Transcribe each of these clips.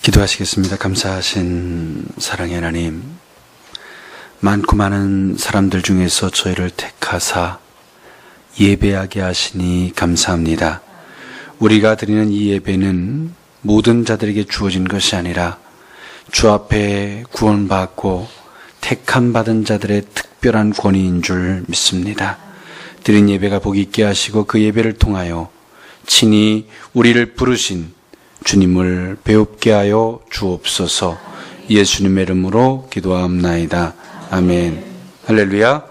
기도하시겠습니다. 감사하신 사랑의 하나님, 많고 많은 사람들 중에서 저희를 택하사 예배하게 하시니 감사합니다. 우리가 드리는 이 예배는 모든 자들에게 주어진 것이 아니라 주 앞에 구원받고 택함받은 자들의 특별한 권위인 줄 믿습니다. 드린 예배가 복 있게 하시고 그 예배를 통하여 친히 우리를 부르신 주님을 배웁게 하여 주옵소서. 예수님의 이름으로 기도하옵나이다. 아멘. 할렐루야.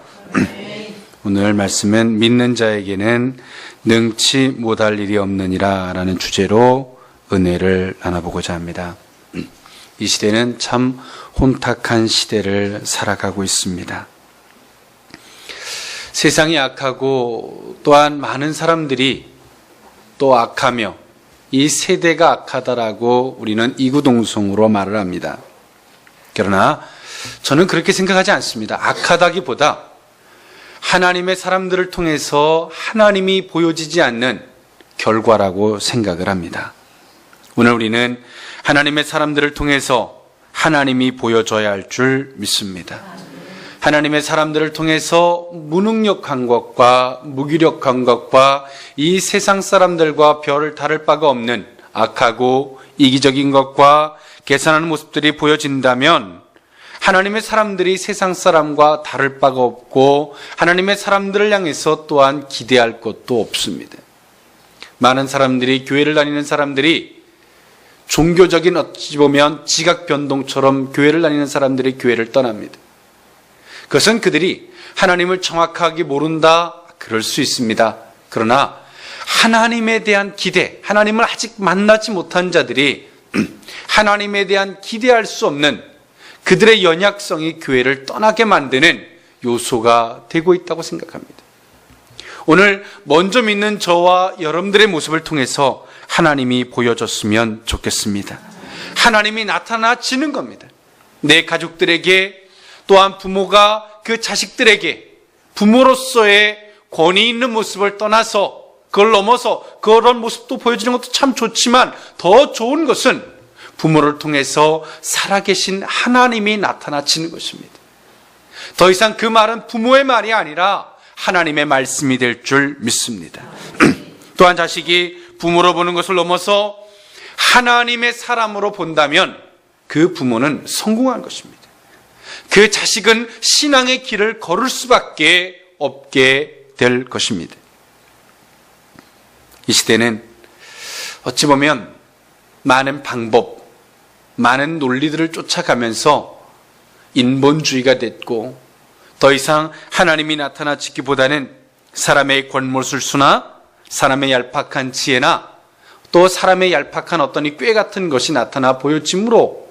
오늘 말씀은 믿는 자에게는 능치 못할 일이 없느니라 라는 주제로 은혜를 나눠보고자 합니다. 이 시대는 참 혼탁한 시대를 살아가고 있습니다. 세상이 악하고 또한 많은 사람들이 또 악하며 이 세대가 악하다라고 우리는 이구동성으로 말을 합니다. 그러나 저는 그렇게 생각하지 않습니다. 악하다기보다 하나님의 사람들을 통해서 하나님이 보여지지 않는 결과라고 생각을 합니다. 오늘 우리는 하나님의 사람들을 통해서 하나님이 보여져야 할 줄 믿습니다. 하나님의 사람들을 통해서 무능력한 것과 무기력한 것과 이 세상 사람들과 별을 다를 바가 없는 악하고 이기적인 것과 계산하는 모습들이 보여진다면 하나님의 사람들이 세상 사람과 다를 바가 없고 하나님의 사람들을 향해서 또한 기대할 것도 없습니다. 많은 사람들이, 교회를 다니는 사람들이 종교적인 어찌 보면 지각 변동처럼 교회를 다니는 사람들이 교회를 떠납니다. 그것은 그들이 하나님을 정확하게 모른다, 그럴 수 있습니다. 그러나 하나님에 대한 기대, 하나님을 아직 만나지 못한 자들이 하나님에 대한 기대할 수 없는 그들의 연약성이 교회를 떠나게 만드는 요소가 되고 있다고 생각합니다. 오늘 먼저 믿는 저와 여러분들의 모습을 통해서 하나님이 보여줬으면 좋겠습니다. 하나님이 나타나지는 겁니다. 내 가족들에게, 또한 부모가 그 자식들에게 부모로서의 권위 있는 모습을 떠나서 그걸 넘어서 그런 모습도 보여주는 것도 참 좋지만 더 좋은 것은 부모를 통해서 살아계신 하나님이 나타나시는 것입니다. 더 이상 그 말은 부모의 말이 아니라 하나님의 말씀이 될 줄 믿습니다. 또한 자식이 부모로 보는 것을 넘어서 하나님의 사람으로 본다면 그 부모는 성공한 것입니다. 그 자식은 신앙의 길을 걸을 수밖에 없게 될 것입니다. 이 시대는 어찌 보면 많은 방법, 많은 논리들을 쫓아가면서 인본주의가 됐고 더 이상 하나님이 나타나지기보다는 사람의 권모술수나 사람의 얄팍한 지혜나 또 사람의 얄팍한 어떤 이 꾀 같은 것이 나타나 보여지므로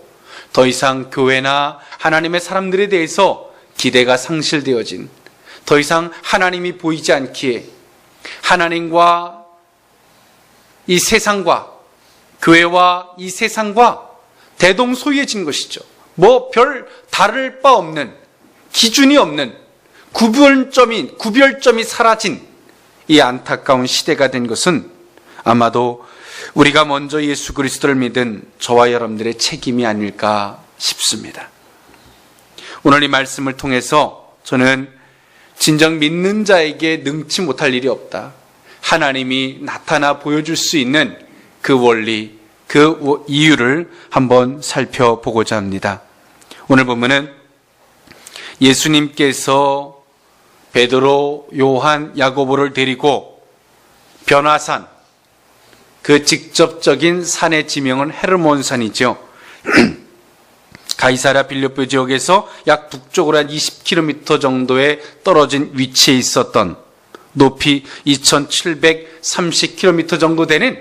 더 이상 교회나 하나님의 사람들에 대해서 기대가 상실되어진, 더 이상 하나님이 보이지 않기에 하나님과 이 세상과 교회와 이 세상과 대동소이해진 것이죠. 뭐 별 다를 바 없는, 기준이 없는, 구별점이 사라진 이 안타까운 시대가 된 것은 아마도 우리가 먼저 예수 그리스도를 믿은 저와 여러분들의 책임이 아닐까 싶습니다. 오늘 이 말씀을 통해서 저는 진정 믿는 자에게 능치 못할 일이 없다. 하나님이 나타나 보여줄 수 있는 그 원리, 그 이유를 한번 살펴보고자 합니다. 오늘 보면은 예수님께서 베드로, 요한, 야고보를 데리고 변화산, 그 직접적인 산의 지명은 헤르몬산이죠. 가이사랴 빌립보 지역에서 약 북쪽으로 한 20km 정도에 떨어진 위치에 있었던 높이 2730km 정도 되는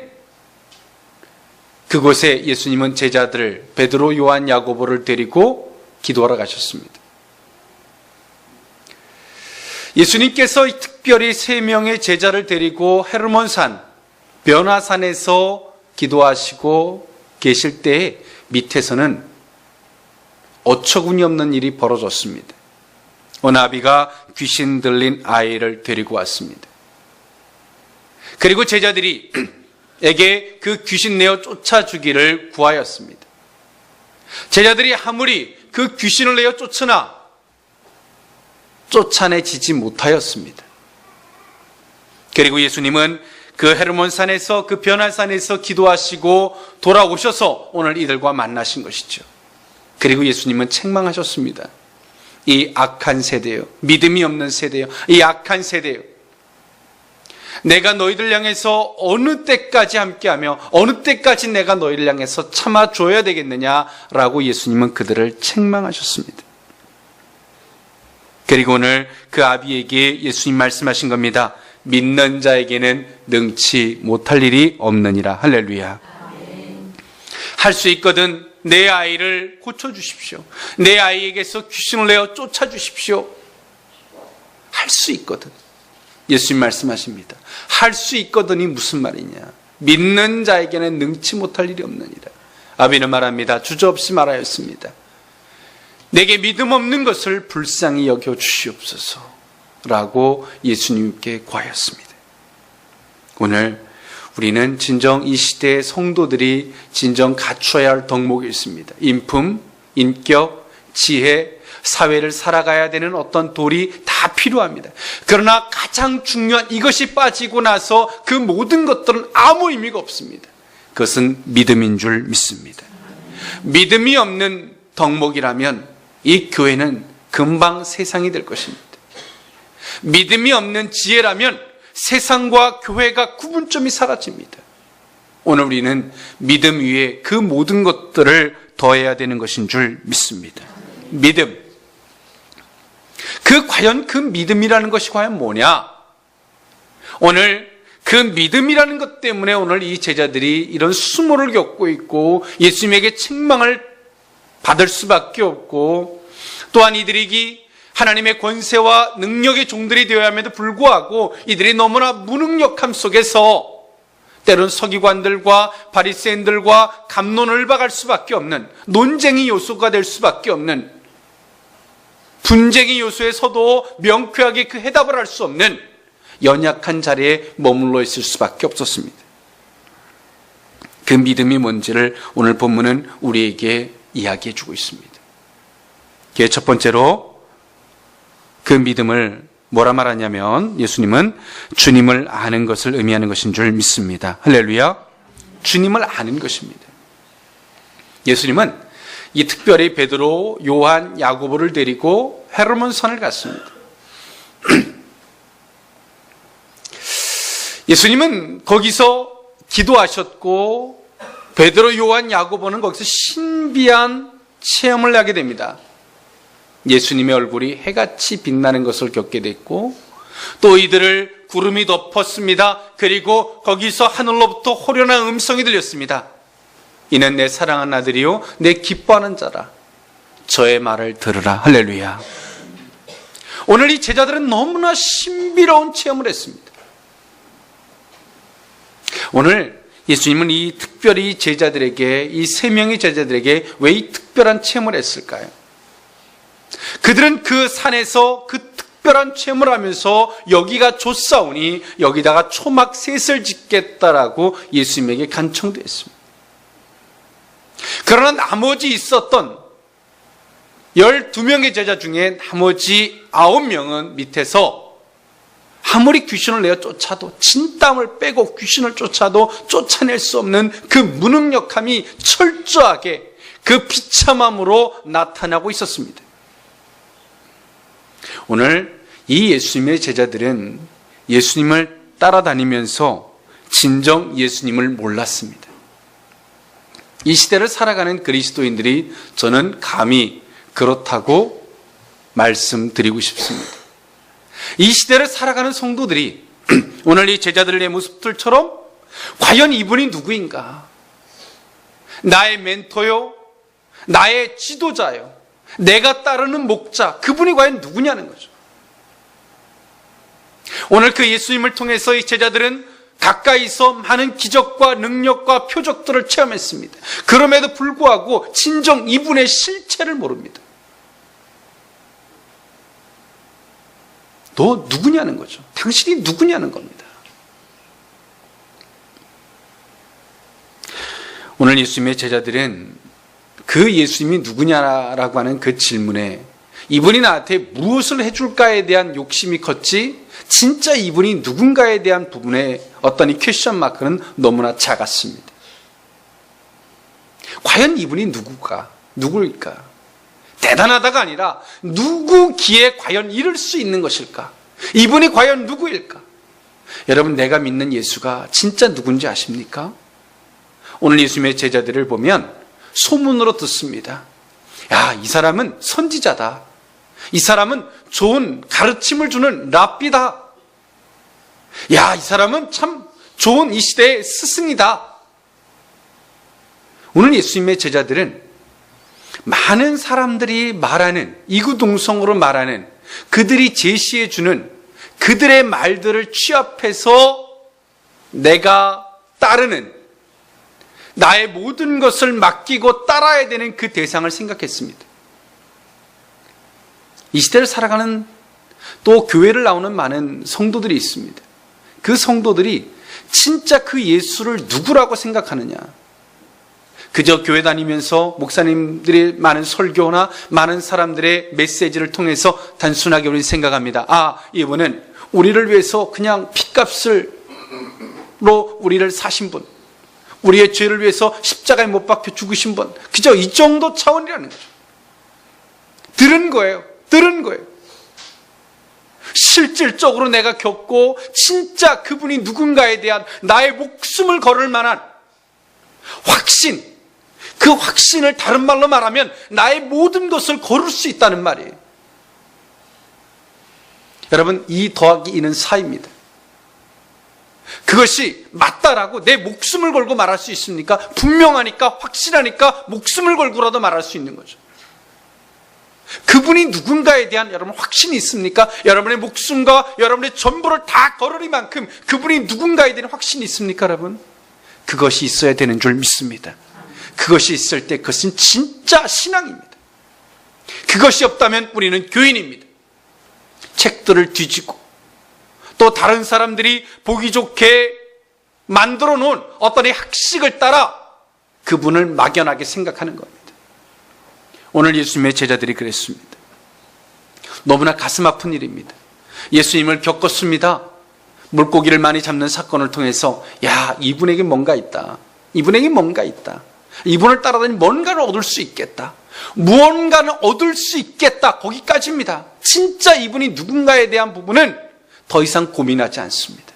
그곳에 예수님은 제자들 베드로, 요한, 야고보를 데리고 기도하러 가셨습니다. 예수님께서 특별히 3명의 제자를 데리고 헤르몬산, 변화산에서 기도하시고 계실 때에 밑에서는 어처구니 없는 일이 벌어졌습니다. 어느 아비가 귀신 들린 아이를 데리고 왔습니다. 그리고 제자들이 에게 그 귀신 내어 쫓아주기를 구하였습니다. 제자들이 아무리 그 귀신을 내어 쫓으나 쫓아내지지 못하였습니다. 그리고 예수님은 그 헤르몬산에서, 그 변화산에서 기도하시고 돌아오셔서 오늘 이들과 만나신 것이죠. 그리고 예수님은 책망하셨습니다. 이 악한 세대요, 믿음이 없는 세대요, 이 악한 세대요, 내가 너희들 향해서 어느 때까지 함께하며 어느 때까지 내가 너희를 향해서 참아줘야 되겠느냐라고 예수님은 그들을 책망하셨습니다. 그리고 오늘 그 아비에게 예수님 말씀하신 겁니다. 믿는 자에게는 능치 못할 일이 없느니라. 할렐루야. 할 수 있거든 내 아이를 고쳐주십시오. 내 아이에게서 귀신을 내어 쫓아주십시오. 할 수 있거든. 예수님 말씀하십니다. 할 수 있거든이 무슨 말이냐. 믿는 자에게는 능치 못할 일이 없느니라. 아비는 말합니다. 주저없이 말하였습니다. 내게 믿음 없는 것을 불쌍히 여겨 주시옵소서 라고 예수님께 구하였습니다. 오늘 우리는 진정 이 시대의 성도들이 진정 갖춰야 할 덕목이 있습니다. 인품, 인격, 지혜, 사회를 살아가야 되는 어떤 도리 다 필요합니다. 그러나 가장 중요한 이것이 빠지고 나서 그 모든 것들은 아무 의미가 없습니다. 그것은 믿음인 줄 믿습니다. 믿음이 없는 덕목이라면 이 교회는 금방 세상이 될 것입니다. 믿음이 없는 지혜라면 세상과 교회가 구분점이 사라집니다. 오늘 우리는 믿음 위에 그 모든 것들을 더해야 되는 것인 줄 믿습니다. 믿음. 과연 그 믿음이라는 것이 과연 뭐냐? 오늘 그 믿음이라는 것 때문에 오늘 이 제자들이 이런 수모를 겪고 있고 예수님에게 책망을 받을 수밖에 없고, 또한 이들이 하나님의 권세와 능력의 종들이 되어야 함에도 불구하고 이들이 너무나 무능력함 속에서 때론 서기관들과 바리새인들과 갑론을 박을 수밖에 없는, 논쟁의 요소가 될 수밖에 없는, 분쟁의 요소에서도 명쾌하게 그 해답을 할 수 없는 연약한 자리에 머물러 있을 수밖에 없었습니다. 그 믿음이 뭔지를 오늘 본문은 우리에게 이야기해 주고 있습니다. 첫 번째로 그 믿음을 뭐라 말하냐면 예수님은 주님을 아는 것을 의미하는 것인 줄 믿습니다. 할렐루야. 주님을 아는 것입니다. 예수님은 이 특별히 베드로, 요한, 야고보를 데리고 헤르몬산을 갔습니다. 예수님은 거기서 기도하셨고 베드로, 요한, 야고보는 거기서 신비한 체험을 하게 됩니다. 예수님의 얼굴이 해같이 빛나는 것을 겪게 됐고 또 이들을 구름이 덮었습니다. 그리고 거기서 하늘로부터 호련한 음성이 들렸습니다. 이는 내 사랑하는 아들이요 내 기뻐하는 자라. 저의 말을 들으라. 할렐루야. 오늘 이 제자들은 너무나 신비로운 체험을 했습니다. 오늘 예수님은 이 특별히 제자들에게, 이 세 명의 제자들에게 왜 이 특별한 체험을 했을까요? 그들은 그 산에서 그 특별한 체험을 하면서 여기가 좋사오니 여기다가 초막셋을 짓겠다라고 예수님에게 간청되었습니다. 그러나 나머지 있었던 12명의 제자 중에 나머지 9명은 밑에서 아무리 귀신을 내어 쫓아도, 진땀을 빼고 귀신을 쫓아도 쫓아낼 수 없는 그 무능력함이 철저하게 그 비참함으로 나타나고 있었습니다. 오늘 이 예수님의 제자들은 예수님을 따라다니면서 진정 예수님을 몰랐습니다. 이 시대를 살아가는 그리스도인들이 저는 감히 그렇다고 말씀드리고 싶습니다. 이 시대를 살아가는 성도들이 오늘 이 제자들의 모습들처럼 과연 이분이 누구인가? 나의 멘토요? 나의 지도자요? 내가 따르는 목자, 그분이 과연 누구냐는 거죠. 오늘 그 예수님을 통해서 이 제자들은 가까이서 많은 기적과 능력과 표적들을 체험했습니다. 그럼에도 불구하고 진정 이분의 실체를 모릅니다. 너 누구냐는 거죠. 당신이 누구냐는 겁니다. 오늘 예수님의 제자들은 그 예수님이 누구냐라고 하는 그 질문에 이분이 나한테 무엇을 해줄까에 대한 욕심이 컸지, 진짜 이분이 누군가에 대한 부분에 어떤 이 퀘션 마크는 너무나 작았습니다. 과연 이분이 누구일까? 대단하다가 아니라 누구기에 과연 이룰 수 있는 것일까? 이분이 과연 누구일까? 여러분, 내가 믿는 예수가 진짜 누군지 아십니까? 오늘 예수님의 제자들을 보면 소문으로 듣습니다. 야, 이 사람은 선지자다. 이 사람은 좋은 가르침을 주는 랍비다. 야, 이 사람은 참 좋은 이 시대의 스승이다. 오늘 예수님의 제자들은 많은 사람들이 말하는, 이구동성으로 말하는, 그들이 제시해 주는 그들의 말들을 취합해서 내가 따르는, 나의 모든 것을 맡기고 따라야 되는 그 대상을 생각했습니다. 이 시대를 살아가는, 또 교회를 나오는 많은 성도들이 있습니다. 그 성도들이 진짜 그 예수를 누구라고 생각하느냐? 그저 교회 다니면서 목사님들의 많은 설교나 많은 사람들의 메시지를 통해서 단순하게 우리는 생각합니다. 아, 이분은 우리를 위해서 그냥 핏값으로 우리를 사신 분, 우리의 죄를 위해서 십자가에 못 박혀 죽으신 분, 그저 이 정도 차원이라는 거죠. 들은 거예요. 실질적으로 내가 겪고 진짜 그분이 누군가에 대한 나의 목숨을 걸을 만한 확신, 그 확신을 다른 말로 말하면 나의 모든 것을 걸을 수 있다는 말이에요. 여러분, 2 더하기 2는 4입니다. 그것이 맞다라고 내 목숨을 걸고 말할 수 있습니까? 분명하니까, 확실하니까 목숨을 걸고라도 말할 수 있는 거죠. 그분이 누군가에 대한 여러분 확신이 있습니까? 여러분의 목숨과 여러분의 전부를 다 걸으리만큼 그분이 누군가에 대한 확신이 있습니까, 여러분? 그것이 있어야 되는 줄 믿습니다. 그것이 있을 때 그것은 진짜 신앙입니다. 그것이 없다면 우리는 교인입니다. 책들을 뒤지고 또 다른 사람들이 보기 좋게 만들어 놓은 어떤 학식을 따라 그분을 막연하게 생각하는 겁니다. 오늘 예수님의 제자들이 그랬습니다. 너무나 가슴 아픈 일입니다. 예수님을 겪었습니다. 물고기를 많이 잡는 사건을 통해서 야, 이분에게 뭔가 있다. 이분을 따라다니면 뭔가를 얻을 수 있겠다. 무언가는 얻을 수 있겠다. 거기까지입니다. 진짜 이분이 누군가에 대한 부분은 더 이상 고민하지 않습니다.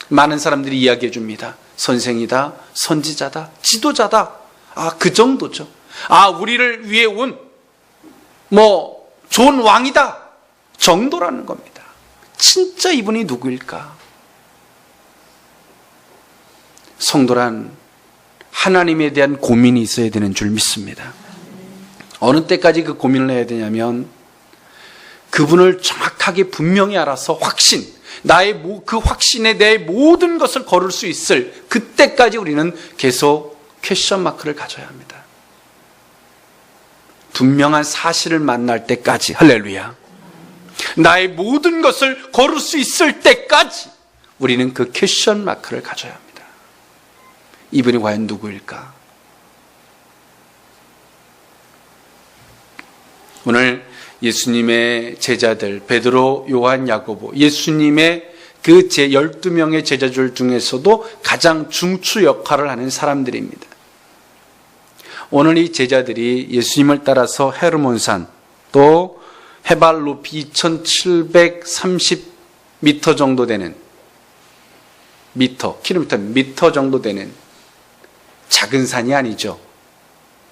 많은 사람들이 이야기해 줍니다. 선생이다, 선지자다, 지도자다. 아, 그 정도죠. 아, 우리를 위해 온 좋은 왕이다 정도라는 겁니다. 진짜 이분이 누구일까? 성도란 하나님에 대한 고민이 있어야 되는 줄 믿습니다. 어느 때까지 그 고민을 해야 되냐면 그분을 정확하게 분명히 알아서 확신, 그 확신에 내 모든 것을 걸을 수 있을 그때까지 우리는 계속 퀘션 마크를 가져야 합니다. 분명한 사실을 만날 때까지, 할렐루야, 나의 모든 것을 걸을 수 있을 때까지 우리는 그 퀘션 마크를 가져야 합니다. 이분이 과연 누구일까? 오늘 예수님의 제자들 베드로, 요한, 야고보, 예수님의 그 12명의 제자들 중에서도 가장 중추 역할을 하는 사람들입니다. 오늘 이 제자들이 예수님을 따라서 헤르몬산, 또 해발 높이 2730m 정도 되는 킬로미터 정도 되는 작은 산이 아니죠.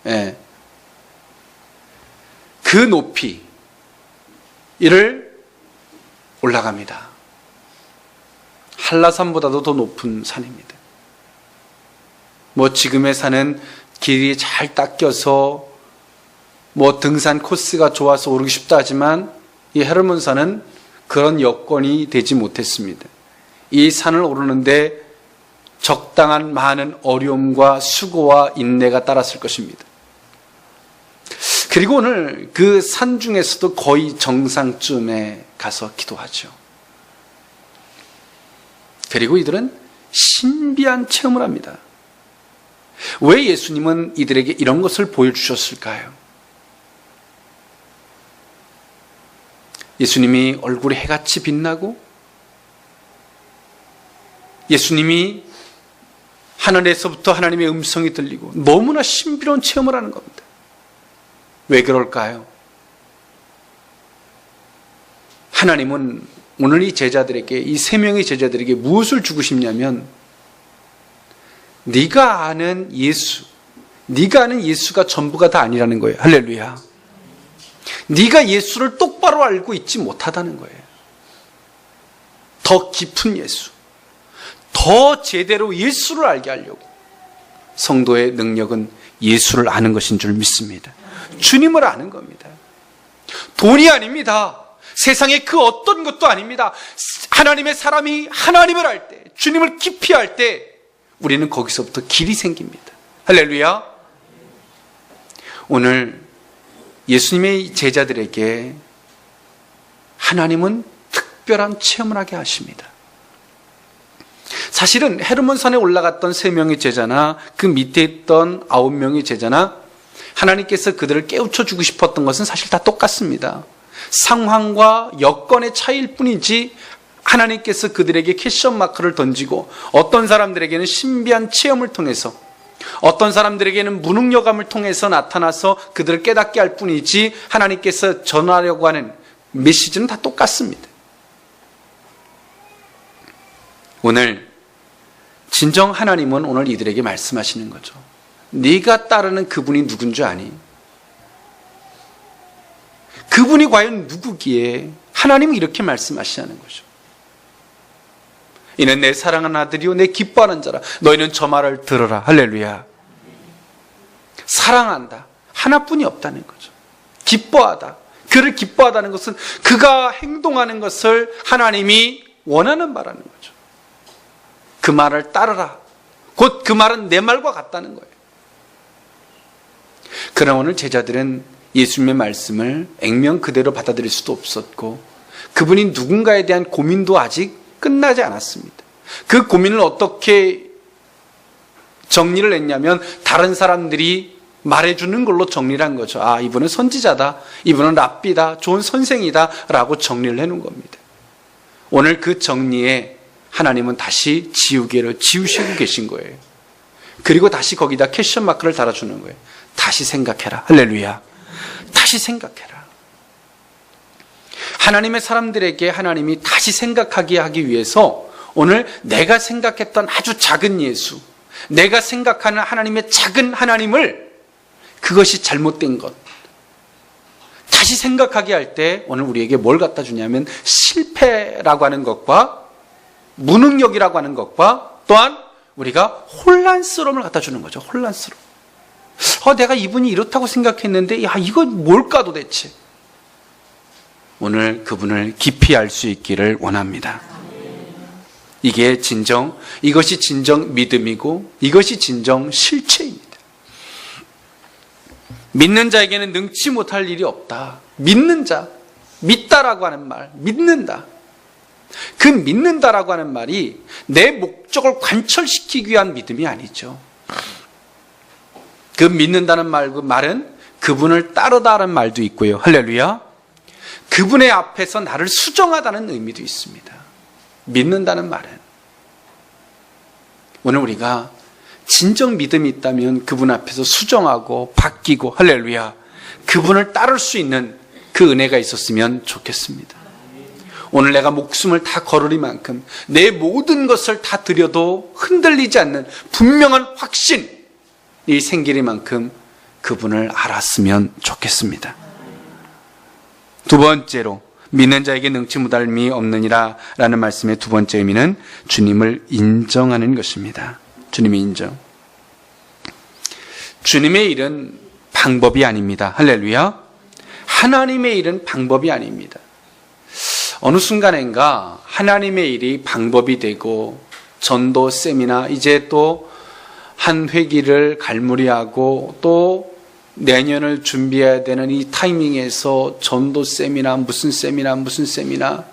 예. 그 높이 이를 올라갑니다. 한라산보다도 더 높은 산입니다. 지금의 산은 길이 잘 닦여서 등산 코스가 좋아서 오르기 쉽다 하지만 이 헤르몬산은 그런 여건이 되지 못했습니다. 이 산을 오르는데 적당한 많은 어려움과 수고와 인내가 따랐을 것입니다. 그리고 오늘 그 산 중에서도 거의 정상쯤에 가서 기도하죠. 그리고 이들은 신비한 체험을 합니다. 왜 예수님은 이들에게 이런 것을 보여주셨을까요? 예수님이 얼굴이 해같이 빛나고 예수님이 하늘에서부터 하나님의 음성이 들리고 너무나 신비로운 체험을 하는 겁니다. 왜 그럴까요? 하나님은 오늘 이 제자들에게, 이 3명의 제자들에게 무엇을 주고 싶냐면 네가 아는 예수가 전부가 다 아니라는 거예요. 할렐루야. 네가 예수를 똑바로 알고 있지 못하다는 거예요. 더 깊은 예수, 더 제대로 예수를 알게 하려고 성도의 능력은 예수를 아는 것인 줄 믿습니다. 주님을 아는 겁니다. 돈이 아닙니다. 세상의 그 어떤 것도 아닙니다. 하나님의 사람이 하나님을 알 때, 주님을 깊이 알 때 우리는 거기서부터 길이 생깁니다. 할렐루야. 오늘 예수님의 제자들에게 하나님은 특별한 체험을 하게 하십니다. 사실은 헤르몬산에 올라갔던 3명의 제자나 그 밑에 있던 9명의 제자나 하나님께서 그들을 깨우쳐주고 싶었던 것은 사실 다 똑같습니다. 상황과 여건의 차이일 뿐이지 하나님께서 그들에게 캐션 마크를 던지고 어떤 사람들에게는 신비한 체험을 통해서 어떤 사람들에게는 무능력함을 통해서 나타나서 그들을 깨닫게 할 뿐이지 하나님께서 전하려고 하는 메시지는 다 똑같습니다. 오늘 진정 하나님은 오늘 이들에게 말씀하시는 거죠. 네가 따르는 그분이 누군 줄 아니? 그분이 과연 누구기에 하나님은 이렇게 말씀하시는 거죠. 이는 내 사랑하는 아들이요 내 기뻐하는 자라. 너희는 저 말을 들어라. 할렐루야. 사랑한다. 하나뿐이 없다는 거죠. 기뻐하다. 그를 기뻐하다는 것은 그가 행동하는 것을 하나님이 원하는 바라는 거죠. 그 말을 따르라. 곧 그 말은 내 말과 같다는 거예요. 그러나 오늘 제자들은 예수님의 말씀을 액면 그대로 받아들일 수도 없었고 그분이 누군가에 대한 고민도 아직 끝나지 않았습니다. 그 고민을 어떻게 정리를 했냐면 다른 사람들이 말해주는 걸로 정리를 한 거죠. 아, 이분은 선지자다. 이분은 랍비다. 좋은 선생이다. 라고 정리를 해놓은 겁니다. 오늘 그 정리에 하나님은 다시 지우개를 지우시고 계신 거예요. 그리고 다시 거기다 캐션 마크를 달아주는 거예요. 다시 생각해라. 할렐루야. 다시 생각해라. 하나님의 사람들에게 하나님이 다시 생각하게 하기 위해서 오늘 내가 생각했던 아주 작은 예수, 내가 생각하는 하나님의 작은 하나님을 그것이 잘못된 것 다시 생각하게 할 때 오늘 우리에게 뭘 갖다 주냐면 실패라고 하는 것과 무능력이라고 하는 것과 또한 우리가 혼란스러움을 갖다 주는 거죠. 혼란스러움. 내가 이분이 이렇다고 생각했는데 이건 뭘까 도대체. 오늘 그분을 깊이 알 수 있기를 원합니다. 이것이 진정 믿음이고 이것이 진정 실체입니다. 믿는 자에게는 능치 못할 일이 없다. 믿는 자, 믿다라고 하는 말, 믿는다. 그 믿는다라고 하는 말이 내 목적을 관철시키기 위한 믿음이 아니죠. 그 믿는다는 말은 그분을 따르다라는 말도 있고요. 할렐루야. 그분의 앞에서 나를 수정하다는 의미도 있습니다. 믿는다는 말은 오늘 우리가 진정 믿음이 있다면 그분 앞에서 수정하고 바뀌고 할렐루야 그분을 따를 수 있는 그 은혜가 있었으면 좋겠습니다. 오늘 내가 목숨을 다 걸으리만큼 내 모든 것을 다 드려도 흔들리지 않는 분명한 확신이 생기리만큼 그분을 알았으면 좋겠습니다. 두 번째로 믿는 자에게 능치 못할 미 없느니라 라는 말씀의 두 번째 의미는 주님을 인정하는 것입니다. 주님의 인정. 주님의 일은 방법이 아닙니다. 할렐루야. 하나님의 일은 방법이 아닙니다. 어느 순간인가 하나님의 일이 방법이 되고 전도 세미나 이제 또 한 회기를 갈무리하고 또 내년을 준비해야 되는 이 타이밍에서 전도 세미나 무슨 세미나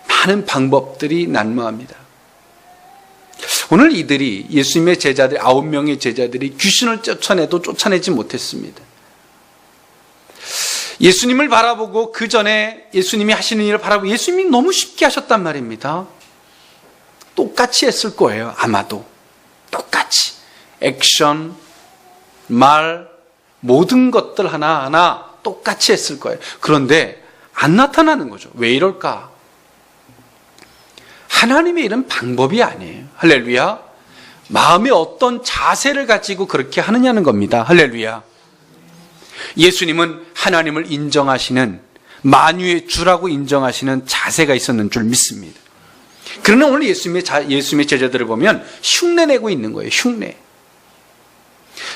많은 방법들이 난무합니다. 오늘 이들이 예수님의 제자들 9명의 제자들이 귀신을 쫓아내도 쫓아내지 못했습니다. 예수님을 바라보고 그 전에 예수님이 하시는 일을 바라보고 예수님이 너무 쉽게 하셨단 말입니다. 똑같이 했을 거예요. 아마도 똑같이 액션, 말, 모든 것들 하나하나 똑같이 했을 거예요. 그런데 안 나타나는 거죠. 왜 이럴까? 하나님의 일은 방법이 아니에요. 할렐루야. 마음의 어떤 자세를 가지고 그렇게 하느냐는 겁니다. 할렐루야. 예수님은 하나님을 인정하시는, 만유의 주라고 인정하시는 자세가 있었는 줄 믿습니다. 그러나 오늘 예수님의 제자들을 보면 흉내내고 있는 거예요. 흉내.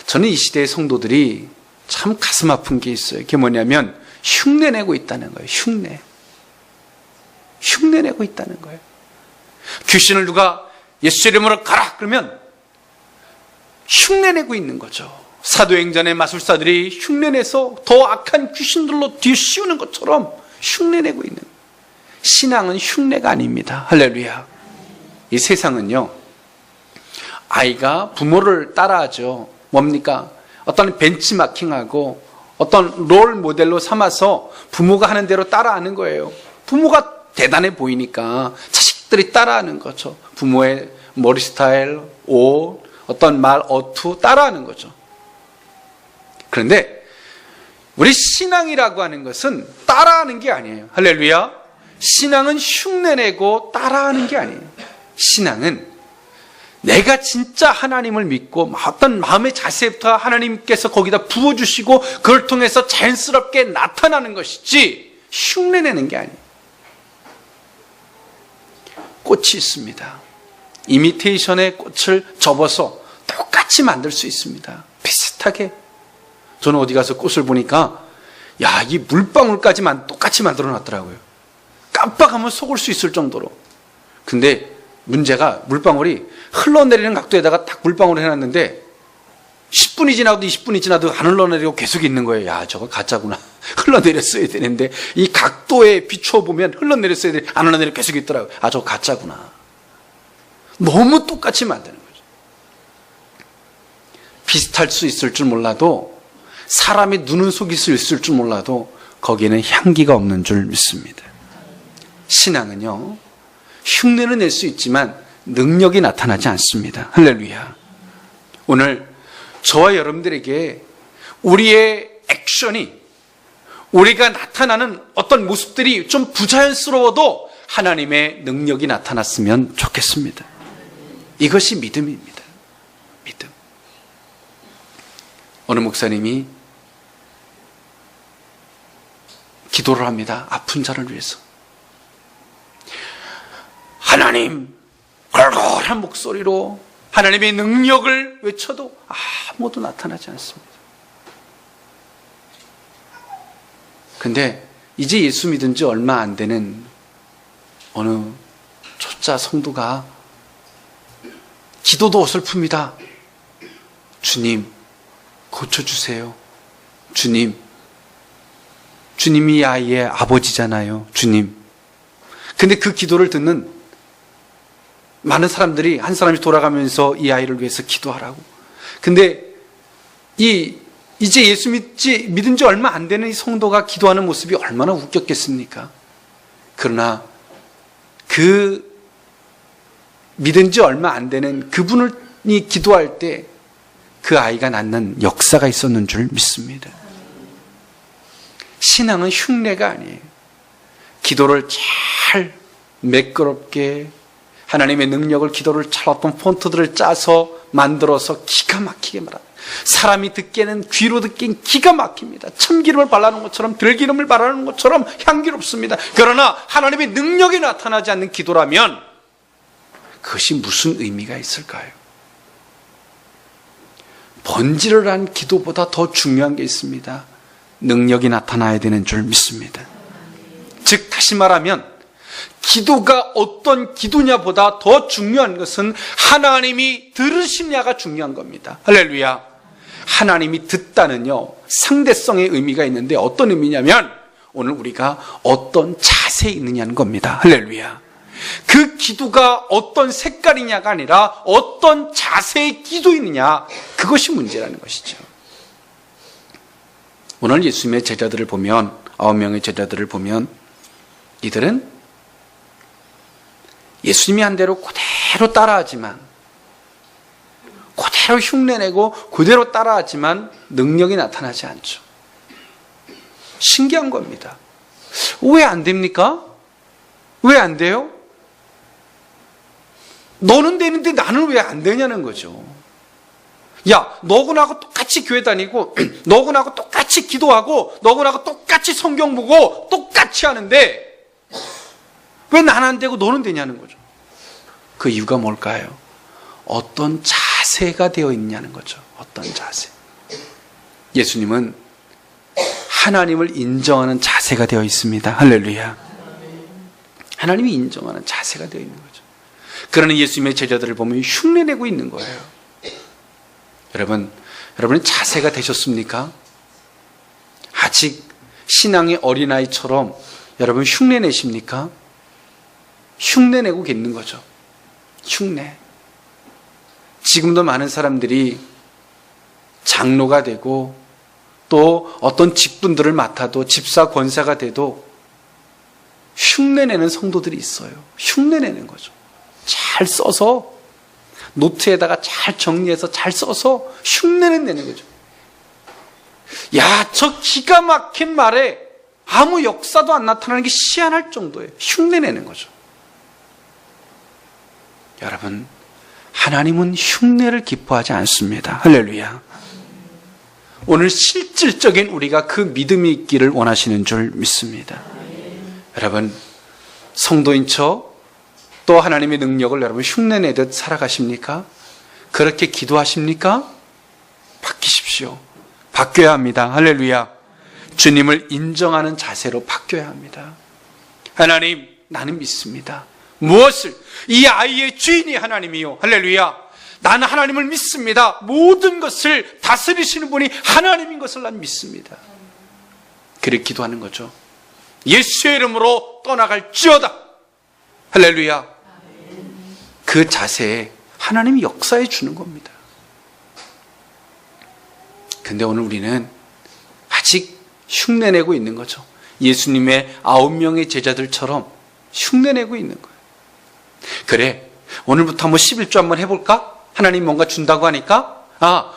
저는 이 시대의 성도들이 참 가슴 아픈 게 있어요. 그게 뭐냐면 흉내내고 있다는 거예요. 흉내내고 있다는 거예요. 귀신을 누가 예수 이름으로 가라 그러면 흉내내고 있는 거죠. 사도행전의 마술사들이 흉내내서 더 악한 귀신들로 뒤씌우는 것처럼 흉내내고 있는 거예요. 신앙은 흉내가 아닙니다. 할렐루야. 이 세상은요, 아이가 부모를 따라하죠. 뭡니까? 어떤 벤치마킹하고 어떤 롤 모델로 삼아서 부모가 하는 대로 따라하는 거예요. 부모가 대단해 보이니까 자식들이 따라하는 거죠. 부모의 머리 스타일, 옷, 어떤 말, 어투 따라하는 거죠. 그런데 우리 신앙이라고 하는 것은 따라하는 게 아니에요. 할렐루야. 신앙은 흉내내고 따라하는 게 아니에요. 신앙은 내가 진짜 하나님을 믿고 어떤 마음의 자세부터 하나님께서 거기다 부어주시고 그걸 통해서 자연스럽게 나타나는 것이지 흉내내는 게 아니에요. 꽃이 있습니다. 이미테이션의 꽃을 접어서 똑같이 만들 수 있습니다. 비슷하게. 저는 어디 가서 꽃을 보니까 야, 이 물방울까지 똑같이 만들어 놨더라고요. 깜빡하면 속을 수 있을 정도로. 근데 문제가 물방울이 흘러내리는 각도에다가 딱 물방울을 해놨는데 10분이 지나도 20분이 지나도 안 흘러내리고 계속 있는 거예요. 야, 저거 가짜구나. 흘러내렸어야 되는데 이 각도에 비춰보면 흘러내렸어야 되는데 안 흘러내리고 계속 있더라고요. 아, 저거 가짜구나. 너무 똑같이 만드는 거죠. 비슷할 수 있을 줄 몰라도, 사람의 눈은 속일 수 있을 줄 몰라도 거기에는 향기가 없는 줄 믿습니다. 신앙은요, 흉내는 낼 수 있지만 능력이 나타나지 않습니다. 할렐루야. 오늘 저와 여러분들에게 우리의 액션이, 우리가 나타나는 어떤 모습들이 좀 부자연스러워도 하나님의 능력이 나타났으면 좋겠습니다. 이것이 믿음입니다. 믿음. 어느 목사님이 기도를 합니다. 아픈 자를 위해서. 하나님, 걸걸한 목소리로 하나님의 능력을 외쳐도 아무도 나타나지 않습니다. 근데 이제 예수 믿은 지 얼마 안 되는 어느 초짜 성도가 기도도 어설픕니다. 주님, 고쳐주세요. 주님, 주님이 이 아이의 아버지잖아요. 주님. 근데 그 기도를 듣는 많은 사람들이, 한 사람이 돌아가면서 이 아이를 위해서 기도하라고. 근데 이제 예수 믿은 지 얼마 안 되는 이 성도가 기도하는 모습이 얼마나 웃겼겠습니까? 그러나 그 믿은 지 얼마 안 되는 그분이 기도할 때 그 아이가 낳는 역사가 있었는 줄 믿습니다. 신앙은 흉내가 아니에요. 기도를 잘 매끄럽게, 하나님의 능력을, 기도를 잘 어떤 폰트들을 짜서 만들어서 기가 막히게 말합니다. 사람이 듣기에는, 귀로 듣기엔 기가 막힙니다. 참기름을 발라놓은 것처럼, 들기름을 발라놓은 것처럼 향기롭습니다. 그러나 하나님의 능력이 나타나지 않는 기도라면 그것이 무슨 의미가 있을까요? 번지를 한 기도보다 더 중요한 게 있습니다. 능력이 나타나야 되는 줄 믿습니다. 즉, 다시 말하면 기도가 어떤 기도냐보다 더 중요한 것은 하나님이 들으시냐가 중요한 겁니다. 할렐루야. 하나님이 듣다는요, 상대성의 의미가 있는데 어떤 의미냐면 오늘 우리가 어떤 자세에 있느냐는 겁니다. 할렐루야. 그 기도가 어떤 색깔이냐가 아니라 어떤 자세의 기도이느냐, 그것이 문제라는 것이죠. 오늘 예수님의 제자들을 보면, 9명의 제자들을 보면 이들은 예수님이 한 대로 그대로 따라하지만, 그대로 흉내내고 그대로 따라하지만 능력이 나타나지 않죠. 신기한 겁니다. 왜 안 됩니까? 왜 안 돼요? 너는 되는데 나는 왜 안 되냐는 거죠. 야, 너고 나하고 똑같이 교회 다니고, 너고 나하고 똑같이 기도하고, 너고 나하고 똑같이 성경 보고, 똑같이 하는데 왜 나는 안 되고 너는 되냐는 거죠. 그 이유가 뭘까요? 어떤 자세가 되어 있냐는 거죠. 어떤 자세. 예수님은 하나님을 인정하는 자세가 되어 있습니다. 할렐루야. 하나님이 인정하는 자세가 되어 있는 거죠. 그러나 예수님의 제자들을 보면 흉내내고 있는 거예요. 여러분의 자세가 되셨습니까? 아직 신앙의 어린아이처럼 여러분 흉내내십니까? 흉내내고 있는 거죠. 흉내. 지금도 많은 사람들이 장로가 되고 또 어떤 직분들을 맡아도 집사 권사가 돼도 흉내내는 성도들이 있어요. 흉내내는 거죠. 잘 써서 노트에다가 잘 정리해서 잘 써서 흉내는 내는 거죠. 야, 저 기가 막힌 말에 아무 역사도 안 나타나는 게 희한할 정도예요. 흉내내는 거죠. 여러분, 하나님은 흉내를 기뻐하지 않습니다. 할렐루야. 오늘 실질적인 우리가 그 믿음이 있기를 원하시는 줄 믿습니다. 여러분, 성도인 척 또 하나님의 능력을 여러분 흉내내듯 살아가십니까? 그렇게 기도하십니까? 바뀌십시오. 바뀌어야 합니다. 할렐루야. 주님을 인정하는 자세로 바뀌어야 합니다. 하나님, 나는 믿습니다. 무엇을? 이 아이의 주인이 하나님이요. 할렐루야. 나는 하나님을 믿습니다. 모든 것을 다스리시는 분이 하나님인 것을 난 믿습니다. 그렇게 기도하는 거죠. 예수의 이름으로 떠나갈지어다. 할렐루야. 그 자세에 하나님이 역사해 주는 겁니다. 근데 오늘 우리는 아직 흉내내고 있는 거죠. 예수님의 9명의 제자들처럼 흉내내고 있는 거예요. 그래, 오늘부터 한번 11조 한번 해볼까? 하나님 뭔가 준다고 하니까,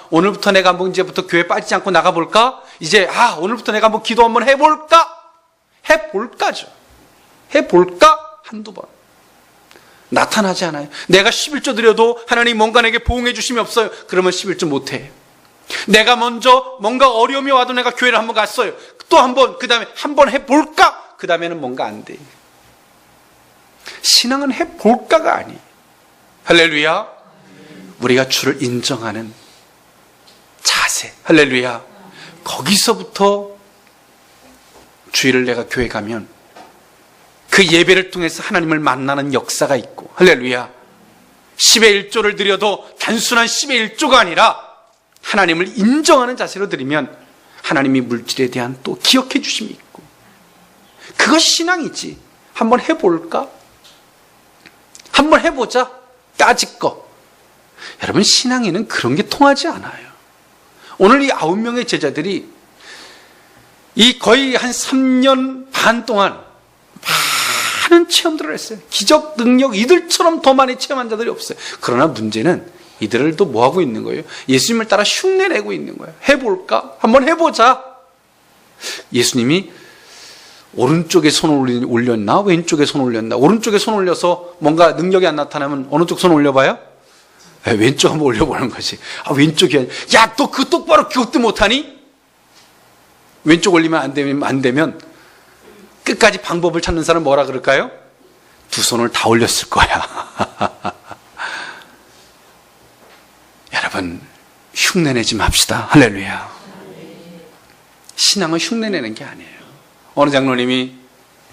오늘부터 내가 한번 이제부터 교회 빠지지 않고 나가볼까? 이제, 오늘부터 내가 한번 기도 한번 해볼까? 해볼까죠. 해볼까? 한두 번. 나타나지 않아요. 내가 11조 드려도 하나님 뭔가 내게 보응해 주심이 없어요. 그러면 11조 못해. 내가 먼저 뭔가 어려움이 와도 내가 교회를 한번 갔어요. 또 한번, 그 다음에 한번 해볼까? 그 다음에는 뭔가 안 돼. 신앙은 해볼까가 아니에요. 할렐루야. 우리가 주를 인정하는 자세. 할렐루야. 거기서부터 주일을 내가 교회 가면 그 예배를 통해서 하나님을 만나는 역사가 있고, 할렐루야. 10의 1조를 드려도 단순한 10의 1조가 아니라 하나님을 인정하는 자세로 드리면 하나님이 물질에 대한 또 기억해 주심이 있고, 그것이 신앙이지. 한번 해볼까? 한번 해보자. 까짓 거. 여러분, 신앙에는 그런 게 통하지 않아요. 오늘 이 9명의 제자들이 이 거의 한 3년 반 동안 많은 체험들을 했어요. 기적, 능력, 이들처럼 더 많이 체험한 자들이 없어요. 그러나 문제는 이들도 뭐하고 있는 거예요? 예수님을 따라 흉내내고 있는 거예요. 해볼까? 한번 해보자. 예수님이 오른쪽에 손을 올렸나? 왼쪽에 손을 올렸나? 오른쪽에 손 올려서 뭔가 능력이 안 나타나면 어느 쪽 손 올려봐요? 왼쪽 한번 올려보는 거지. 왼쪽이, 야, 너 그 똑바로 기억도 못하니? 왼쪽 올리면 안 되면 끝까지 방법을 찾는 사람 뭐라 그럴까요? 두 손을 다 올렸을 거야. 여러분, 흉내내지 맙시다. 할렐루야. 신앙은 흉내내는 게 아니에요. 어느 장로님이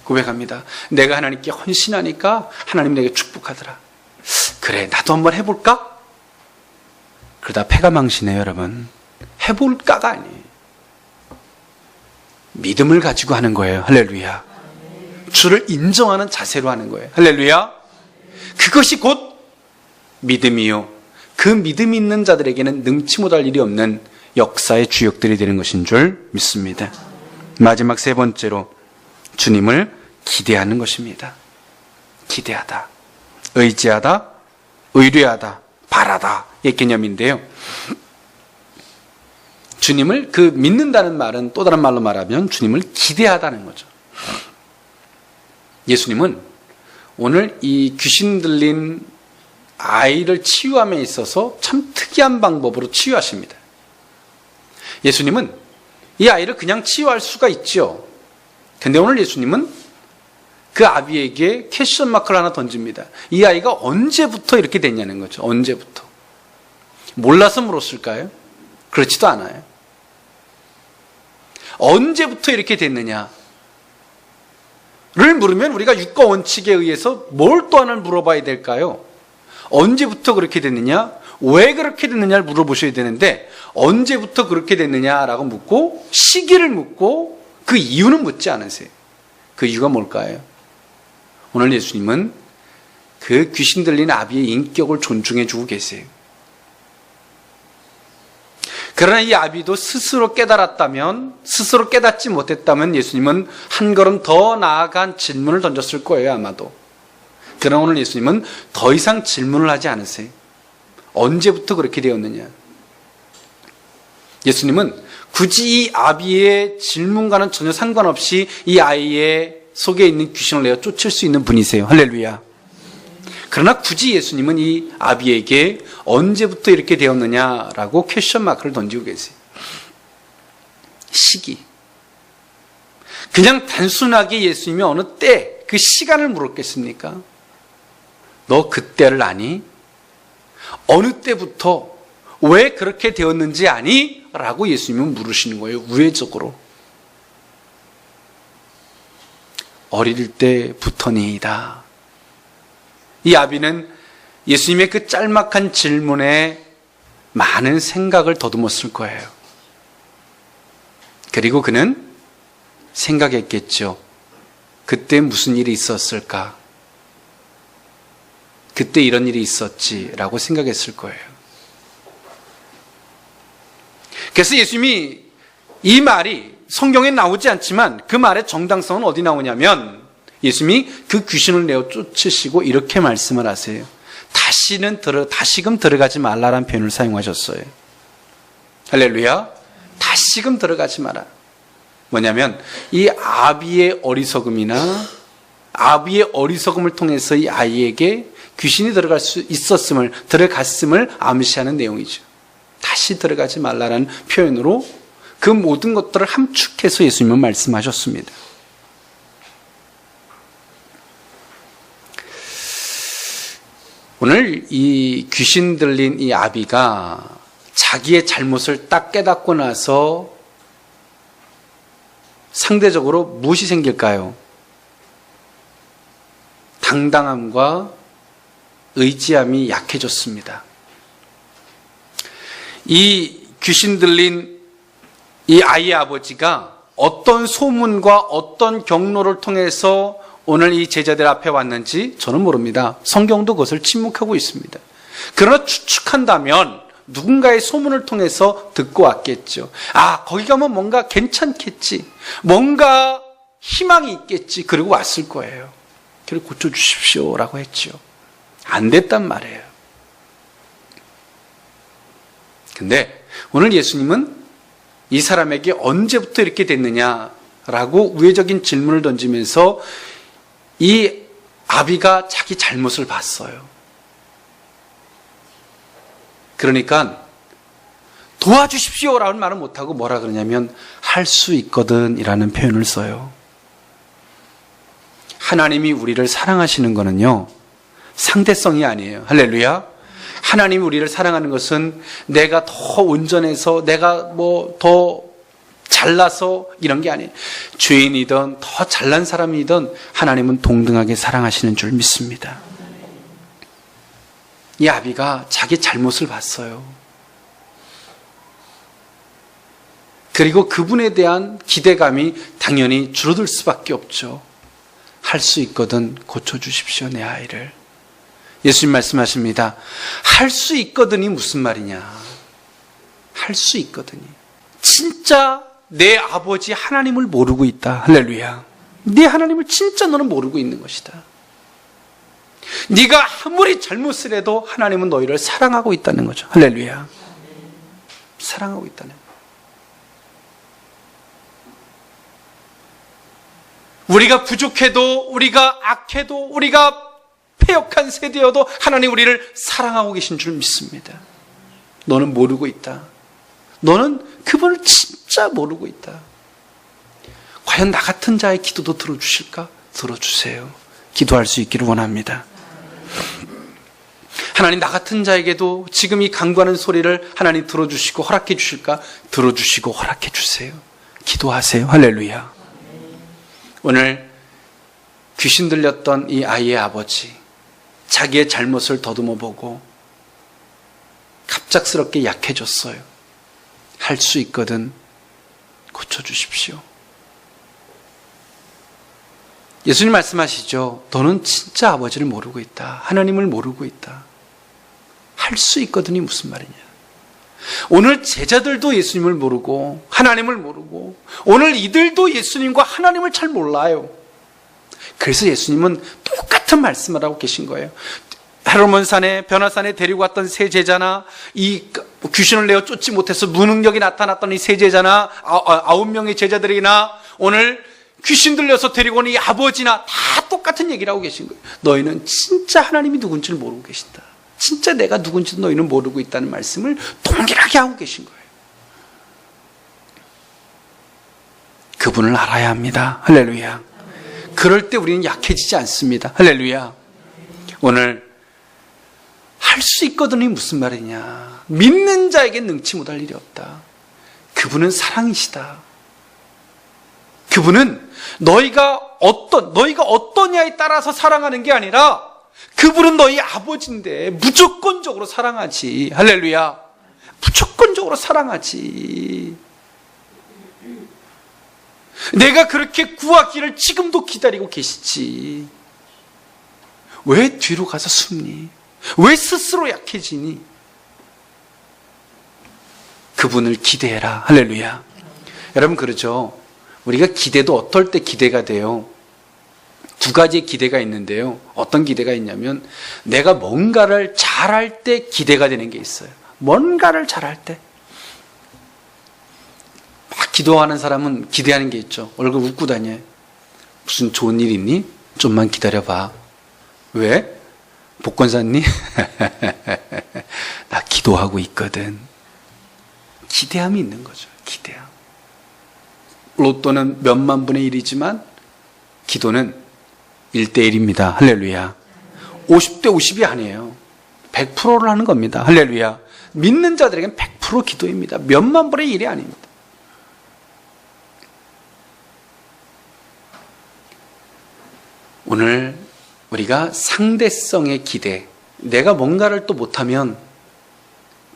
고백합니다. 내가 하나님께 헌신하니까 하나님 내게 축복하더라. 그래, 나도 한번 해볼까? 그러다 패가 망신해요, 여러분. 해볼까가 아니에요. 믿음을 가지고 하는 거예요. 할렐루야. 주를 인정하는 자세로 하는 거예요. 할렐루야. 그것이 곧 믿음이요. 그 믿음이 있는 자들에게는 능치 못할 일이 없는 역사의 주역들이 되는 것인 줄 믿습니다. 마지막 세 번째로 주님을 기대하는 것입니다. 기대하다, 의지하다, 의뢰하다, 바라다 의 개념인데요. 주님을 믿는다는 말은 또 다른 말로 말하면 주님을 기대하다는 거죠. 예수님은 오늘 이 귀신 들린 아이를 치유함에 있어서 참 특이한 방법으로 치유하십니다. 예수님은 이 아이를 그냥 치유할 수가 있죠. 근데 오늘 예수님은 그 아비에게 퀘스천 마크를 하나 던집니다. 이 아이가 언제부터 이렇게 됐냐는 거죠. 언제부터. 몰라서 물었을까요? 그렇지도 않아요. 언제부터 이렇게 됐느냐를 물으면 우리가 육과 원칙에 의해서 뭘 또 하나 물어봐야 될까요? 언제부터 그렇게 됐느냐? 왜 그렇게 됐느냐를 물어보셔야 되는데 언제부터 그렇게 됐느냐라고 묻고 시기를 묻고 그 이유는 묻지 않으세요. 그 이유가 뭘까요? 오늘 예수님은 그 귀신 들린 아비의 인격을 존중해 주고 계세요. 그러나 이 아비도 스스로 깨달았다면, 스스로 깨닫지 못했다면 예수님은 한 걸음 더 나아간 질문을 던졌을 거예요, 아마도. 그러나 오늘 예수님은 더 이상 질문을 하지 않으세요. 언제부터 그렇게 되었느냐? 예수님은 굳이 이 아비의 질문과는 전혀 상관없이 이 아이의 속에 있는 귀신을 내어 쫓을 수 있는 분이세요. 할렐루야. 그러나 굳이 예수님은 이 아비에게 언제부터 이렇게 되었느냐라고 퀘스천 마크를 던지고 계세요. 시기. 그냥 단순하게 예수님이 어느 때 그 시간을 물었겠습니까? 너 그때를 아니? 어느 때부터 왜 그렇게 되었는지 아니? 라고 예수님은 물으시는 거예요. 우회적으로. 어릴 때부터니이다. 이 아비는 예수님의 그 짤막한 질문에 많은 생각을 더듬었을 거예요. 그리고 그는 생각했겠죠. 그때 무슨 일이 있었을까? 그때 이런 일이 있었지라고 생각했을 거예요. 그래서 예수님이 이 말이 성경에 나오지 않지만 그 말의 정당성은 어디 나오냐면 예수님이 그 귀신을 내어 쫓으시고 이렇게 말씀을 하세요. 다시금 들어가지 말라라는 표현을 사용하셨어요. 할렐루야. 다시금 들어가지 마라. 뭐냐면 이 아비의 어리석음이나 아비의 어리석음을 통해서 이 아이에게 귀신이 들어갔음을 암시하는 내용이죠. 다시 들어가지 말라라는 표현으로 그 모든 것들을 함축해서 예수님은 말씀하셨습니다. 오늘 이 귀신 들린 이 아비가 자기의 잘못을 딱 깨닫고 나서 상대적으로 무엇이 생길까요? 당당함과 의지함이 약해졌습니다. 이 귀신 들린 이 아이의 아버지가 어떤 소문과 어떤 경로를 통해서 오늘 이 제자들 앞에 왔는지 저는 모릅니다. 성경도 그것을 침묵하고 있습니다. 그러나 추측한다면 누군가의 소문을 통해서 듣고 왔겠죠. 아, 거기 가면 뭔가 괜찮겠지. 뭔가 희망이 있겠지. 그리고 왔을 거예요. 그리고 고쳐주십시오 라고 했죠. 안 됐단 말이에요. 근데 오늘 예수님은 이 사람에게 언제부터 이렇게 됐느냐라고 우회적인 질문을 던지면서 이 아비가 자기 잘못을 봤어요. 그러니까 도와주십시오라는 말은 못하고 뭐라 그러냐면 할 수 있거든 이라는 표현을 써요. 하나님이 우리를 사랑하시는 거는요 상대성이 아니에요. 할렐루야. 하나님이 우리를 사랑하는 것은 내가 더 온전해서 내가 뭐 더 잘나서 이런 게 아니에요. 죄인이든 더 잘난 사람이든 하나님은 동등하게 사랑하시는 줄 믿습니다. 이 아비가 자기 잘못을 봤어요. 그리고 그분에 대한 기대감이 당연히 줄어들 수밖에 없죠. 할 수 있거든 고쳐주십시오 내 아이를. 예수님 말씀하십니다. 할 수 있거든이 무슨 말이냐. 할 수 있거든이. 진짜 내 아버지 하나님을 모르고 있다. 할렐루야. 네 하나님을 진짜 너는 모르고 있는 것이다. 네가 아무리 잘못을 해도 하나님은 너희를 사랑하고 있다는 거죠. 할렐루야. 사랑하고 있다는 거예요. 우리가 부족해도, 우리가 악해도, 우리가 패역한 세대여도 하나님 우리를 사랑하고 계신 줄 믿습니다. 너는 모르고 있다. 너는 그분을 진짜 모르고 있다. 과연 나 같은 자의 기도도 들어주실까? 들어주세요. 기도할 수 있기를 원합니다. 하나님, 나 같은 자에게도 지금 이 간구하는 소리를 하나님 들어주시고 허락해 주실까? 들어주시고 허락해 주세요. 기도하세요. 할렐루야. 오늘 귀신 들렸던 이 아이의 아버지, 자기의 잘못을 더듬어 보고 갑작스럽게 약해졌어요. 할 수 있거든 고쳐주십시오. 예수님 말씀하시죠. 너는 진짜 아버지를 모르고 있다. 하나님을 모르고 있다. 할 수 있거든이 무슨 말이냐. 오늘 제자들도 예수님을 모르고 하나님을 모르고 오늘 이들도 예수님과 하나님을 잘 몰라요. 그래서 예수님은 똑같은 말씀을 하고 계신 거예요. 헤르몬산에 변화산에 데리고 왔던 세 제자나 이 귀신을 내어 쫓지 못해서 무능력이 나타났던 이 세 제자나 9명의 제자들이나 오늘 귀신 들려서 데리고 온 이 아버지나 다 똑같은 얘기를 하고 계신 거예요. 너희는 진짜 하나님이 누군지를 모르고 계신다. 진짜 내가 누군지도 너희는 모르고 있다는 말씀을 동일하게 하고 계신 거예요. 그분을 알아야 합니다. 할렐루야. 그럴 때 우리는 약해지지 않습니다. 할렐루야. 오늘 할 수 있거든이 무슨 말이냐. 믿는 자에게 능치 못할 일이 없다. 그분은 사랑이시다. 그분은 너희가 어떠냐에 따라서 사랑하는 게 아니라 그분은 너희 아버지인데 무조건적으로 사랑하지. 할렐루야. 무조건적으로 사랑하지. 내가 그렇게 구하기를 지금도 기다리고 계시지. 왜 뒤로 가서 숨니? 왜 스스로 약해지니? 그분을 기대해라. 할렐루야. 여러분 그러죠. 우리가 기대도 어떨 때 기대가 돼요. 두 가지의 기대가 있는데요. 어떤 기대가 있냐면 내가 뭔가를 잘할 때 기대가 되는 게 있어요. 뭔가를 잘할 때. 막 기도하는 사람은 기대하는 게 있죠. 얼굴 웃고 다녀. 무슨 좋은 일 있니? 좀만 기다려봐. 왜? 복권 샀니? 나 기도하고 있거든. 기대함이 있는 거죠. 기대함. 로또는 몇만 분의 1이지만 기도는 1대1입니다. 할렐루야. 50대 50이 아니에요. 100%를 하는 겁니다. 할렐루야. 믿는 자들에게는 100% 기도입니다. 몇만 분의 1이 아닙니다. 오늘 우리가 상대성의 기대, 내가 뭔가를 또 못하면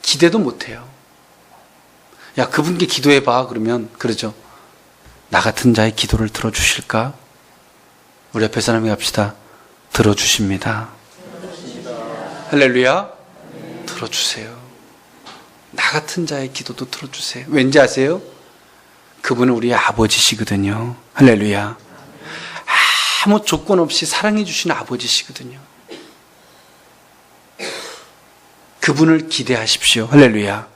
기대도 못해요. 야, 그분께 기도해봐. 그러면 그러죠. 나 같은 자의 기도를 들어주실까? 우리 옆에 사람이 합시다. 들어주십니다. 할렐루야. 들어주세요. 나 같은 자의 기도도 들어주세요. 왠지 아세요? 그분은 우리의 아버지시거든요. 할렐루야. 아무 조건 없이 사랑해 주시는 아버지시거든요. 그분을 기대하십시오. 할렐루야.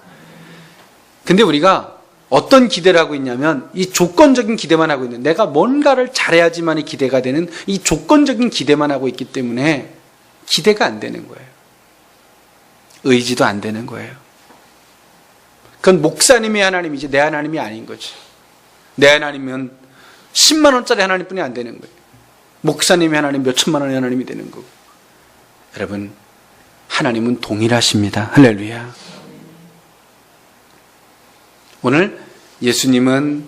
근데 우리가 어떤 기대를 하고 있냐면 이 조건적인 기대만 하고 있는, 내가 뭔가를 잘해야지만이 기대가 되는 이 조건적인 기대만 하고 있기 때문에 기대가 안 되는 거예요. 의지도 안 되는 거예요. 그건 목사님의 하나님이지 내 하나님이 아닌 거지. 내 하나님은 10만 원짜리 하나님뿐이 안 되는 거예요. 목사님의 하나님 몇 천만 원의 하나님이 되는 거고. 여러분, 하나님은 동일하십니다. 할렐루야. 오늘 예수님은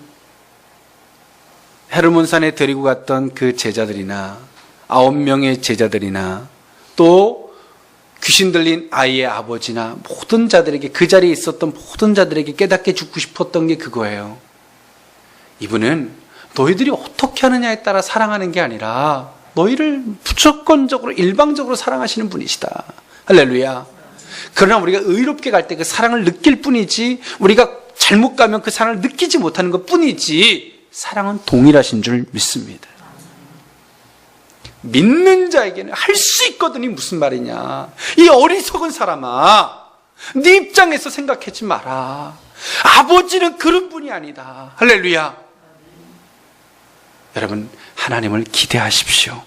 헤르몬산에 데리고 갔던 그 제자들이나 9명의 제자들이나 또 귀신 들린 아이의 아버지나 모든 자들에게, 그 자리에 있었던 모든 자들에게 깨닫게 주고 싶었던 게 그거예요. 이분은 너희들이 어떻게 하느냐에 따라 사랑하는 게 아니라 너희를 무조건적으로 일방적으로 사랑하시는 분이시다. 할렐루야. 그러나 우리가 의롭게 갈 때 그 사랑을 느낄 뿐이지, 우리가 잘못 가면 그 사랑을 느끼지 못하는 것 뿐이지, 사랑은 동일하신 줄 믿습니다. 믿는 자에게는 할 수 있거든이 무슨 말이냐. 이 어리석은 사람아, 네 입장에서 생각하지 마라. 아버지는 그런 분이 아니다. 할렐루야. 여러분, 하나님을 기대하십시오.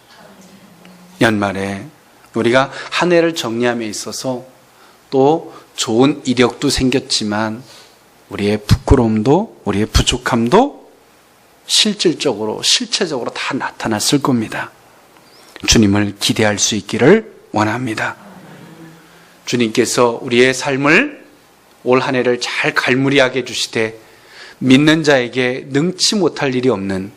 연말에 우리가 한 해를 정리함에 있어서 또 좋은 이력도 생겼지만 우리의 부끄러움도, 우리의 부족함도 실질적으로, 실체적으로 다 나타났을 겁니다. 주님을 기대할 수 있기를 원합니다. 주님께서 우리의 삶을 올 한 해를 잘 갈무리하게 해주시되 믿는 자에게 능치 못할 일이 없는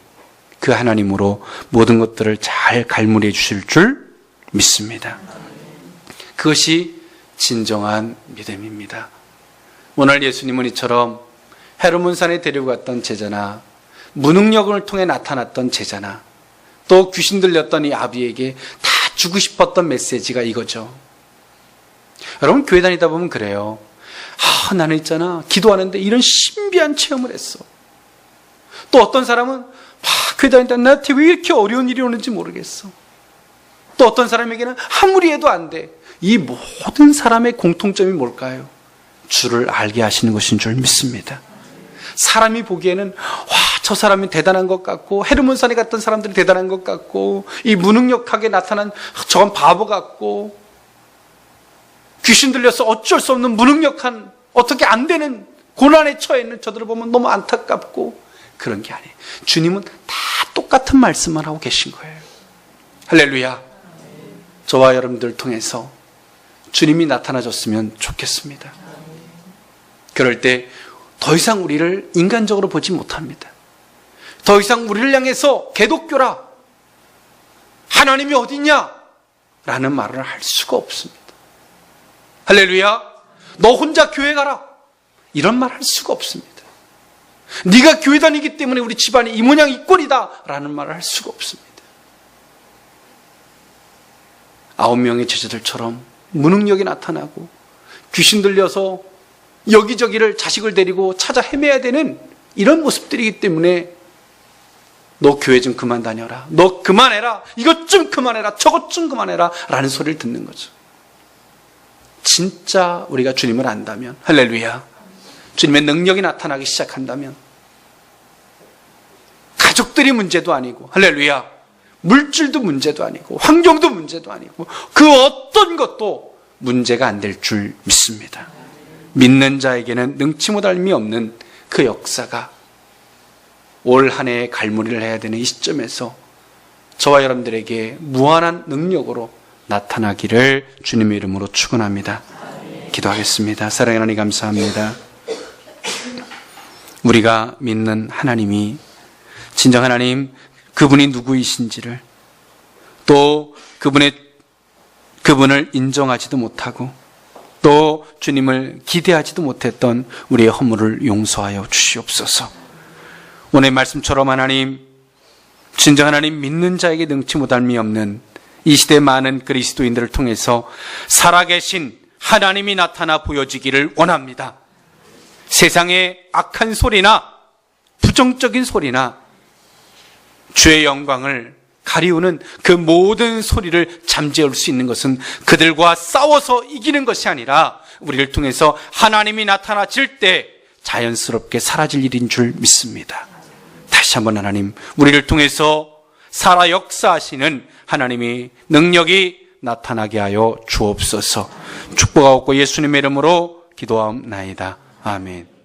그 하나님으로 모든 것들을 잘 갈무리해 주실 줄 믿습니다. 그것이 진정한 믿음입니다. 오늘 예수님은 이처럼 헤르몬산에 데리고 갔던 제자나 무능력을 통해 나타났던 제자나 또 귀신 들렸던 이 아비에게 다 주고 싶었던 메시지가 이거죠. 여러분, 교회 다니다 보면 그래요. 나는 있잖아, 기도하는데 이런 신비한 체험을 했어. 또 어떤 사람은 교회 다니다 나한테 왜 이렇게 어려운 일이 오는지 모르겠어. 또 어떤 사람에게는 아무리 해도 안 돼. 이 모든 사람의 공통점이 뭘까요? 주를 알게 하시는 것인 줄 믿습니다. 사람이 보기에는 저 사람이 대단한 것 같고, 헤르몬산에 갔던 사람들이 대단한 것 같고, 이 무능력하게 나타난 저건 바보 같고, 귀신 들려서 어쩔 수 없는 무능력한, 어떻게 안 되는 고난에 처해 있는 저들을 보면 너무 안타깝고, 그런 게 아니에요. 주님은 다 똑같은 말씀을 하고 계신 거예요. 할렐루야. 저와 여러분들 통해서 주님이 나타나줬으면 좋겠습니다. 그럴 때 더 이상 우리를 인간적으로 보지 못합니다. 더 이상 우리를 향해서 개독교라, 하나님이 어딨냐 라는 말을 할 수가 없습니다. 할렐루야. 너 혼자 교회 가라, 이런 말 할 수가 없습니다. 네가 교회 다니기 때문에 우리 집안이 이 모양 이 꼴이다 라는 말을 할 수가 없습니다. 9명의 제자들처럼 무능력이 나타나고 귀신 들려서 여기저기를 자식을 데리고 찾아 헤매야 되는 이런 모습들이기 때문에 너 교회 좀 그만 다녀라, 너 그만해라, 이것 좀 그만해라, 저것 좀 그만해라 라는 소리를 듣는 거죠. 진짜 우리가 주님을 안다면, 할렐루야, 주님의 능력이 나타나기 시작한다면 가족들이 문제도 아니고, 할렐루야, 물질도 문제도 아니고 환경도 문제도 아니고 그 어떤 것도 문제가 안 될 줄 믿습니다. 믿는 자에게는 능치 못할 힘이 없는 그 역사가 올 한 해에 갈무리를 해야 되는 이 시점에서 저와 여러분들에게 무한한 능력으로 나타나기를 주님의 이름으로 축원합니다. 기도하겠습니다. 사랑하는 하나님, 감사합니다. 우리가 믿는 하나님이 진정 하나님, 그분이 누구이신지를, 또 그분을 인정하지도 못하고 또 주님을 기대하지도 못했던 우리의 허물을 용서하여 주시옵소서. 오늘 말씀처럼 하나님, 진정 하나님, 믿는 자에게 능치 못함이 없는 이 시대 많은 그리스도인들을 통해서 살아계신 하나님이 나타나 보여지기를 원합니다. 세상의 악한 소리나 부정적인 소리나 주의 영광을 가리우는 그 모든 소리를 잠재울 수 있는 것은 그들과 싸워서 이기는 것이 아니라 우리를 통해서 하나님이 나타나질 때 자연스럽게 사라질 일인 줄 믿습니다. 다시 한번 하나님, 우리를 통해서 살아 역사하시는 하나님의 능력이 나타나게 하여 주옵소서. 축복하옵고 예수님의 이름으로 기도하옵나이다. 아멘.